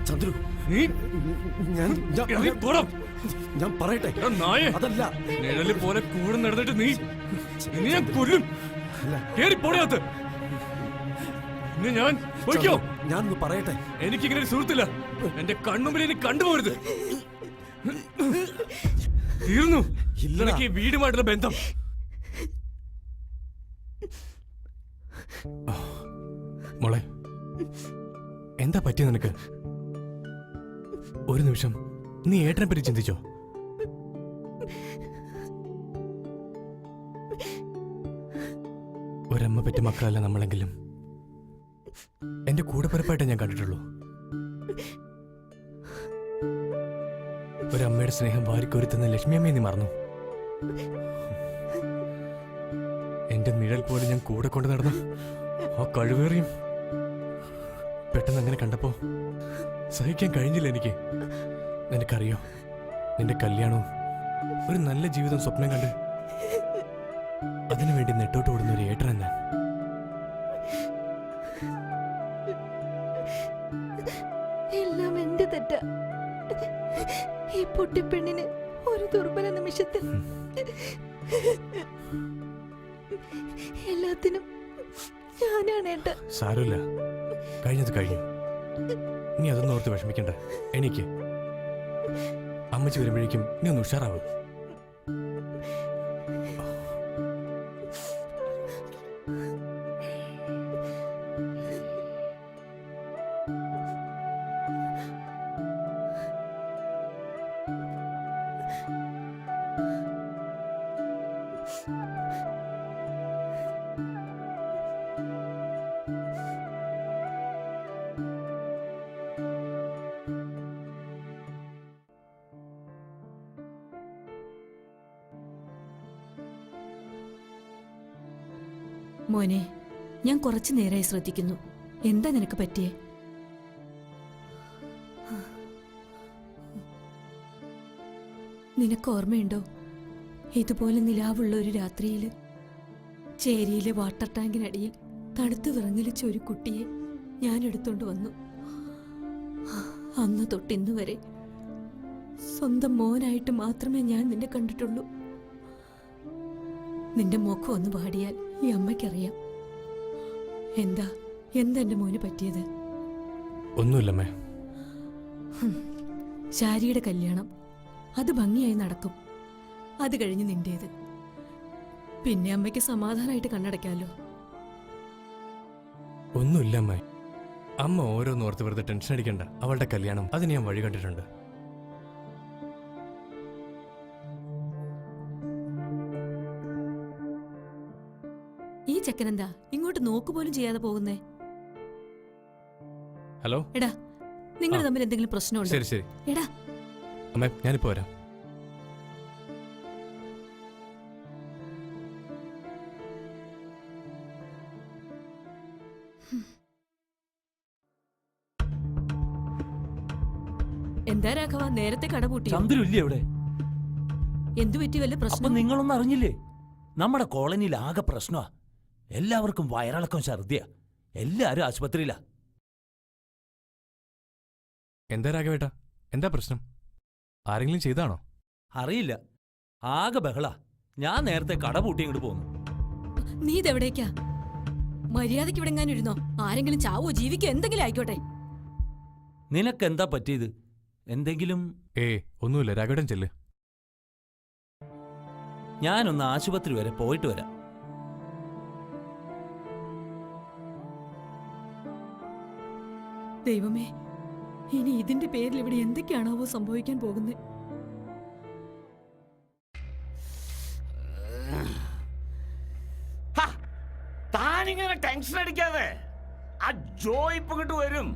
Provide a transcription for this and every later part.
ചന്ദ്രു, ഞാൻ പറയട്ടെ, അതല്ല നിഴല് പോലെ കൂടെ നടന്നിട്ട് നീ ഞാൻ കൊല്ലും. കേറിപ്പോടകത്ത്. ഞാൻ ഞാനൊന്ന് പറയട്ടെ. എനിക്കിങ്ങനെ ഒരു സുഹൃത്തില്ല. എന്റെ കണ്ണുമ്പിൽ ഇനി കണ്ടുപോകരുത്. തീർന്നു ഇല്ലെങ്കിൽ വീടുമായിട്ടുള്ള ബന്ധം. മോളെ, എന്താ പറ്റിയ നിനക്ക്? ഒരു നിമിഷം നീ ഏട്ടനെ പറ്റി ചിന്തിച്ചോ? ഒരമ്മ പറ്റ മക്കളല്ല നമ്മളെങ്കിലും എന്റെ കൂടെ പിറപ്പായിട്ടേ ഞാൻ കണ്ടിട്ടുള്ളൂ. ഒരമ്മയുടെ സ്നേഹം വാരിക്കൊരുത്തുന്ന ലക്ഷ്മിയമ്മയെ നീ മറന്നു. എന്റെ നിഴൽ പോലെ ഞാൻ കൂടെ കൊണ്ടു നടന്നു ആ കഴിവേറിയും പെട്ടെന്ന് അങ്ങനെ കണ്ടപ്പോ സഹിക്കാൻ കഴിഞ്ഞില്ല എനിക്ക്. നിനക്കറിയോ, നിന്റെ കല്യാണവും ഒരു നല്ല ജീവിതം സ്വപ്നം കണ്ട് അതിനുവേണ്ടി നെട്ടോട്ട് ഓടുന്ന ഒരു ഏട്ടനാണ് ഞാൻ. എല്ലാം എന്റെ തെറ്റാ. ഈ പൊട്ടിപ്പെണ്ണിന് ഒരു ദുർബല നിമിഷത്തിൽ എല്ലാത്തിനും ഞാനാണ് ഏട്ട. സാരമില്ല, കഴിഞ്ഞത് കഴിഞ്ഞു. നീ അതൊന്നും ഓർത്ത് വിഷമിക്കണ്ട. എനിക്ക് അമ്മച്ചി വരുമ്പോഴേക്കും നീ ഒന്ന് ഉഷാറാവും. മോനെ, ഞാൻ കുറച്ചു നേരമായി ശ്രദ്ധിക്കുന്നു. എന്താ നിനക്ക് പറ്റിയേ? നിനക്ക് ഓർമ്മയുണ്ടോ, ഇതുപോലെ നിലാവുള്ള ഒരു രാത്രിയിൽ ചേരിയിലെ വാട്ടർ ടാങ്കിനടിയിൽ തണുത്തു വിറങ്ങലിച്ച ഒരു കുട്ടിയെ ഞാൻ എടുത്തോണ്ട് വന്നു. അന്ന് തൊട്ടിന്നു വരെ സ്വന്തം മോനായിട്ട് മാത്രമേ ഞാൻ നിന്നെ കണ്ടിട്ടുള്ളൂ. നിന്റെ മുഖം ഒന്ന് പാടിയാൽ ഈ അമ്മയ്ക്കറിയാം. എന്താ എന്റെ മോന് പറ്റിയത്? ഒന്നുമില്ലമ്മേ. ശാരിയുടെ കല്യാണം അത് ഭംഗിയായി നടക്കും. അത് കഴിഞ്ഞ് നിന്റേത്. പിന്നെ അമ്മയ്ക്ക് സമാധാനമായിട്ട് കണ്ണടയ്ക്കാലോ. ഒന്നുമില്ല അമ്മേ. അമ്മ ഓരോന്നോർത്ത് വെറുതെ ടെൻഷൻ അടിക്കണ്ട. അവളുടെ കല്യാണം അതിന് ഞാൻ വഴി കണ്ടിട്ടുണ്ട്. ഈ ചെക്കനെന്താ ഇങ്ങോട്ട് നോക്കുപോലും ചെയ്യാതെ പോകുന്നേ? ഹലോ. എടാ, നിങ്ങൾ തമ്മിൽ എന്തെങ്കിലും പ്രശ്നമുണ്ടോ? ശരി ശരി. എടാ അമ്മേ, ഞാനിപ്പോ വരാം. എന്താ രാഘവ, നേരത്തെ കട പൂട്ടി? ചന്ദ്രു ഇല്ലേ അവിടെ? എന്തു പറ്റി, വല്ല പ്രശ്നം? നിങ്ങളൊന്നും അറിഞ്ഞില്ലേ? നമ്മുടെ കോളനിയിൽ ആകെ പ്രശ്നമാ. എല്ലാവർക്കും വയറിളക്കം, ഛർദിയ. എല്ലാരും ആശുപത്രിയിലാ. എന്താ രാഘവേട്ടാ, എന്താ പ്രശ്നം? ആരെങ്കിലും ചെയ്താണോ? അറിയില്ല, ആകെ ബഹളാ. ഞാൻ നേരത്തെ കട പൂട്ടി ഇങ്ങോട്ട് പോന്നു. നീ ഇതെവിടേക്കാ? മര്യാദയ്ക്ക് ഇവിടെ എങ്ങാനും ഇരുന്നോ? ആരെങ്കിലും ചാവോ ജീവിക്കോ എന്തെങ്കിലും ആയിക്കോട്ടെ. നിനക്കെന്താ പറ്റിയത്? എന്തെങ്കിലും? ഒന്നുമില്ല, രാഘവേട്ടൻ ചെല്ല്. ഞാനൊന്ന് ആശുപത്രി വരെ പോയിട്ട് വരാം. ദൈവമേ, ഇനി ഇതിന്റെ പേരിൽ ഇവിടെ എന്തൊക്കെയാണാവോ സംഭവിക്കാൻ പോകുന്നത്? താനിങ്ങനെ ടെൻഷൻ അടിക്കാതെ. ആ ജോ ഇപ്പൊ ഇങ്ങോട്ട് വരും.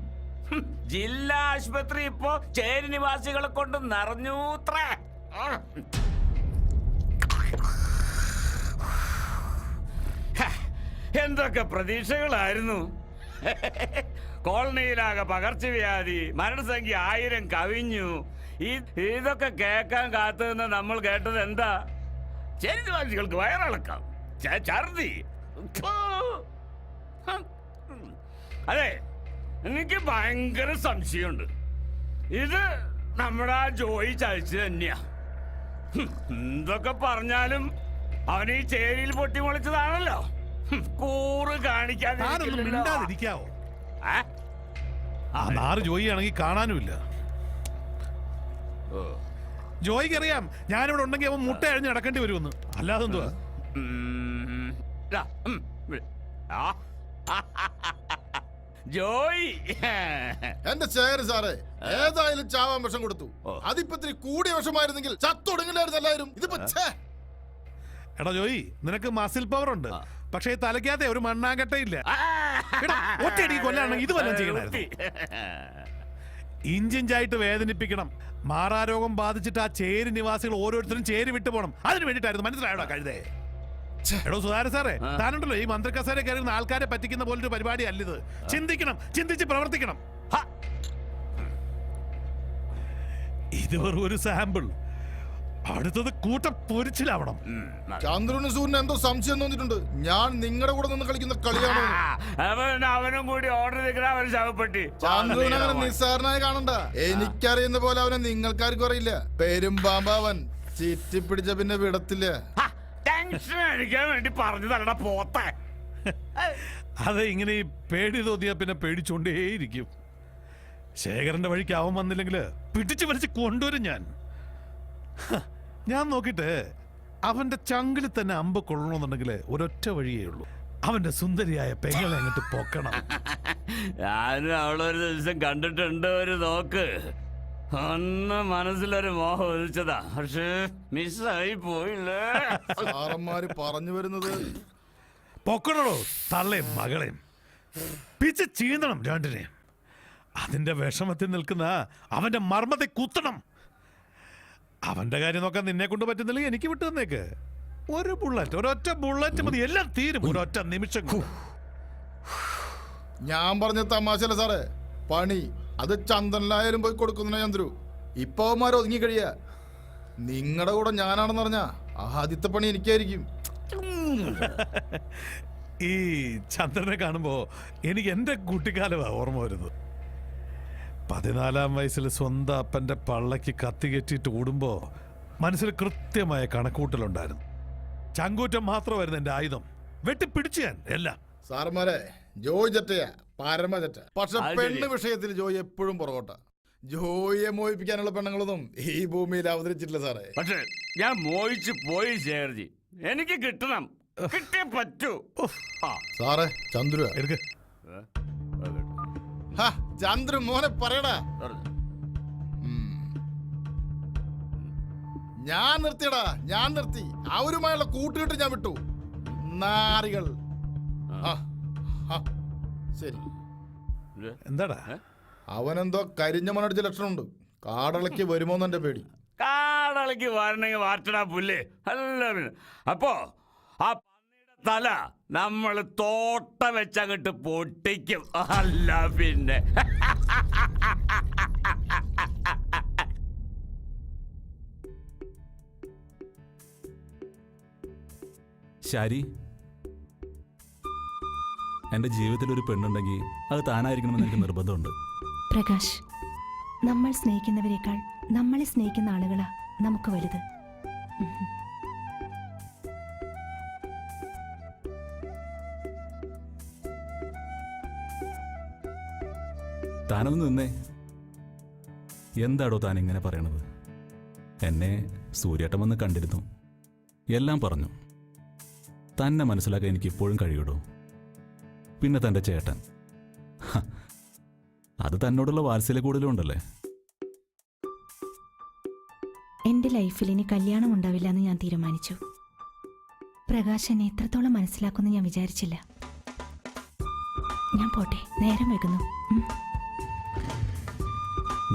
ജില്ലാ ആശുപത്രി ഇപ്പോ ചേരി നിവാസികളെ കൊണ്ട് നിറഞ്ഞൂത്രേ. എന്തൊക്കെ പ്രതീക്ഷകളായിരുന്നു. കോളനിയിലാകെ പകർച്ചവ്യാധി, മരണസംഖ്യ 1000 കവിഞ്ഞു. ഇതൊക്കെ കേൾക്കാൻ കാത്തു നിന്ന് നമ്മൾ കേട്ടത് എന്താ? ചേരിവാസികൾക്ക് വയറിളക്കാം, ഛർദി. ഥു. അതെ, എനിക്ക് ഭയങ്കര സംശയമുണ്ട്. ഇത് നമ്മുടെ ആ ജോയി ചതിച്ചു തന്നെയാ. എന്തൊക്കെ പറഞ്ഞാലും അവൻ ഈ ചേരിയിൽ പൊട്ടിമുളച്ചതാണല്ലോ. കൂറ് കാണിക്കാതെ മിണ്ടാതിരിക്കാവോ? ആ നാറ് ജോയി ആണെങ്കിൽ കാണാനുമില്ല. ജോയിക്ക് അറിയാം ഞാനിവിടെ ഉണ്ടെങ്കിൽ അവൻ മുട്ട അഴിഞ്ഞ് നടക്കേണ്ടി വരുമെന്ന്. അല്ലാതെ എന്തുവാ? ജോയി എന്റെ ശേഖരൻ സാറേ, ഏതായാലും ചാവാൻ വിഷം കൊടുത്തു. അതിപ്പോ ഇത്തിരി കൂടിയ വിഷമായിരുന്നെങ്കിൽ ചത്തൊടുങ്ങില്ലായിരുന്നല്ലായിരുന്നു. ഇതിപ്പോ എടാ ജോയി, നിനക്ക് മസിൽ പവർ ഉണ്ട്, പക്ഷേ ഈ തലയ്ക്കകത്തെ ഒരു മണ്ണാങ്കട്ടയില്ല. ഒറ്റയടിക്ക് കൊല്ലാണെങ്കിൽ ഇത് വല്ലതും ചെയ്യണമായിരുന്നു. ഇഞ്ചിഞ്ചായിട്ട് വേദനിപ്പിക്കണം. മാറാരോഗം ബാധിച്ചിട്ട് ആ ചേരി നിവാസികൾ ഓരോരുത്തരും ചേരി വിട്ടു പോകണം. അതിന് വേണ്ടിട്ടായിരുന്നു. മനസ്സിലായോടാ കഴുതേ? എടോ സുധാര സാറേ, താനുണ്ടല്ലോ ഈ മന്ത്രിക്കസേര കയറുന്ന ആൾക്കാരെ പറ്റിക്കുന്ന പോലൊരു പരിപാടി അല്ലിത്. ചിന്തിക്കണം, ചിന്തിച്ച് പ്രവർത്തിക്കണം. ഇത് വെറും ഒരു സാമ്പിൾ. അടുത്തത് കൂട്ടം പൊരിച്ചിലാവണം. ചന്ദ്രന് സൂര്യന് എന്തോ സംശയം തോന്നിയിട്ടുണ്ട്. ഞാൻ നിങ്ങളുടെ കൂടെ നിന്ന് കളിക്കുന്ന കളിയാണോ? അവനും കൂടി ഓർഡർ നിൽക്കുന്ന അവൻ ശവപ്പെട്ടി. ചന്ദ്രൻ അങ്ങനെ നിസ്സാരനായി കാണണ്ട. എനിക്കറിയുന്ന പോലെ അവനെ നിങ്ങൾക്കാർക്കും അറിയില്ല. പെരുമ്പാമ്പവൻ ചീറ്റിപ്പിടിച്ച പിന്നെ വിടത്തില്ല. ടെൻഷൻ അടിക്കാൻ വേണ്ടി പറഞ്ഞു തരടാ പോത്തെ. അതെ, ഇങ്ങനെ ഈ പേടി തോന്നിയാ പിന്നെ പേടിച്ചോണ്ടേയിരിക്കും. ശേഖരന്റെ വഴിക്ക് അവൻ വന്നില്ലെങ്കിൽ പിടിച്ചു വലിച്ച് കൊണ്ടുവരും ഞാൻ. ഞാൻ നോക്കിട്ട് അവന്റെ ചങ്കിൽ തന്നെ അമ്പ് കൊള്ളണമെന്നുണ്ടെങ്കിൽ ഒരൊറ്റ വഴിയേ ഉള്ളൂ. അവന്റെ സുന്ദരിയായ പെങ്ങളെ അങ്ങോട്ട് പൊക്കണം. ഞാനും അവളൊരു ദിവസം കണ്ടിട്ടുണ്ട്. ഒരു നോക്ക് ഒന്ന് മനസ്സിലൊരു മോഹം ഒഴിച്ചതാ, പക്ഷേ മിസ്സായി പോയില്ലേ. സാറന്മാര് പറഞ്ഞു വരുന്നത് പൊക്കണോ തള്ളേം മകളെയും പിച്ച് ചീന്തണം രണ്ടിനെയും. അതിന്റെ വിഷമത്തിൽ നിൽക്കുന്ന അവന്റെ മർമ്മത്തെ കുത്തണം. അവന്റെ കാര്യം നോക്കാൻ നിന്നെ കൊണ്ട് പറ്റുന്നില്ലെങ്കിൽ എനിക്ക് വിട്ടു തന്നേക്ക്. ഒരു ബുള്ളറ്റ്, ഒരൊറ്റ ബുള്ളറ്റ് മതി, എല്ലാം തീരും ഒരൊറ്റ നിമിഷം. ഞാൻ പറഞ്ഞ തമാശല്ല സാറേ. പണി അത് ചന്ദ്രനിലായാലും പോയി കൊടുക്കുന്ന ചന്ദ്രു. ഇപ്പൊ അവന്മാർ ഒതുങ്ങി കഴിയാ. നിങ്ങളുടെ കൂടെ ഞാനാണെന്ന് പറഞ്ഞാ ആദ്യത്തെ പണി എനിക്കായിരിക്കും. ഈ ചന്ദ്രനെ കാണുമ്പോ എനിക്ക് എന്റെ കുട്ടിക്കാലമാ ഓർമ്മ വരുന്നത്. 14-ാം വയസ്സിൽ സ്വന്തം അപ്പന്റെ പള്ളക്ക് കത്തി കെട്ടിയിട്ട് ഓടുമ്പോ മനസ്സിൽ കൃത്യമായ കണക്കൂട്ടലുണ്ടായിരുന്നു. ചങ്കൂറ്റം മാത്രമായിരുന്നു എന്റെ ആയുധം. വെട്ടിപ്പിടിച്ചു ഞാൻ എല്ലാം. സാറന്മാരെ, ജോയ് ചറ്റയാ, പരമ ചറ്റ. പക്ഷെ പെണ്ണ് വിഷയത്തിൽ ജോയ് എപ്പോഴും പുറകോട്ട. ജോയിയെ മോഹിപ്പിക്കാനുള്ള പെണ്ണുങ്ങളൊന്നും ഈ ഭൂമിയിൽ അവതരിച്ചിട്ടില്ല സാറേ. പക്ഷെ ഞാൻ മോഹിച്ചു പോയി ശേഖർജി. എനിക്ക് കിട്ടണം, കിട്ടേ പറ്റൂ. സാറേ, ചന്ദ്രു എടുക്ക. ചന്ദ്രു മോനെ പറയടാ. ഞാൻ നിർത്തിയടാ, ഞാൻ നിർത്തി. അവരുമായുള്ള കൂട്ടുകെട്ട് ഞാൻ വിട്ടു. നാരികൾ. ശരി, എന്താടാ അവനെന്തോ കരിഞ്ഞ മണടിച്ച ലക്ഷണമുണ്ട്. കാടളയ്ക്ക് വരുമോന്ന് എന്റെ പേടി. കാടളയ്ക്ക് വരണമെങ്കിൽ വാറ്റടാ പുല്ലേ. അല്ല പിന്നെ അപ്പോ ആ പന്നിയുടെ തല നമ്മൾ തോട്ട വെച്ചങ്ങട്ട് പൊട്ടിക്കും. അല്ല പിന്നെ ശാരി, എൻ്റെ ജീവിതത്തിൽ ഒരു പെണ്ണുണ്ടെങ്കിൽ അത് താനായിരിക്കണമെന്ന് എനിക്ക് നിർബന്ധമുണ്ട്. പ്രകാശ്, നമ്മൾ സ്നേഹിക്കുന്നവരെക്കാൾ നമ്മളെ സ്നേഹിക്കുന്ന ആളുകളാ നമുക്ക് വലുത്. താനൊന്ന് നിന്നേ. എന്താടോ താൻ ഇങ്ങനെ പറയണത്? എന്നെ സൂര്യേട്ടൻ വന്ന് കണ്ടിരുന്നു, എല്ലാം പറഞ്ഞു. തന്നെ മനസ്സിലാക്കാൻ എനിക്ക് ഇപ്പോഴും കഴിയൂടോ. പിന്നെ തൻ്റെ ചേട്ടൻ, അത് തന്നോടുള്ള വാത്സല്യ കൂടുതലും ഉണ്ടല്ലേ. എൻ്റെ ലൈഫിൽ ഇനി കല്യാണം ഉണ്ടാവില്ല എന്ന് ഞാൻ തീരുമാനിച്ചു. പ്രകാശ് എന്നെ എത്രത്തോളം മനസ്സിലാക്കുമെന്ന് ഞാൻ വിചാരിച്ചില്ല. ഞാൻ പോട്ടെ, നേരം വൈകുന്നു.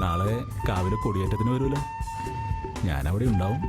നാളെ കാവിലെ കൊടിയേറ്റത്തിന് വരുമല്ലോ, ഞാനവിടെ ഉണ്ടാവും.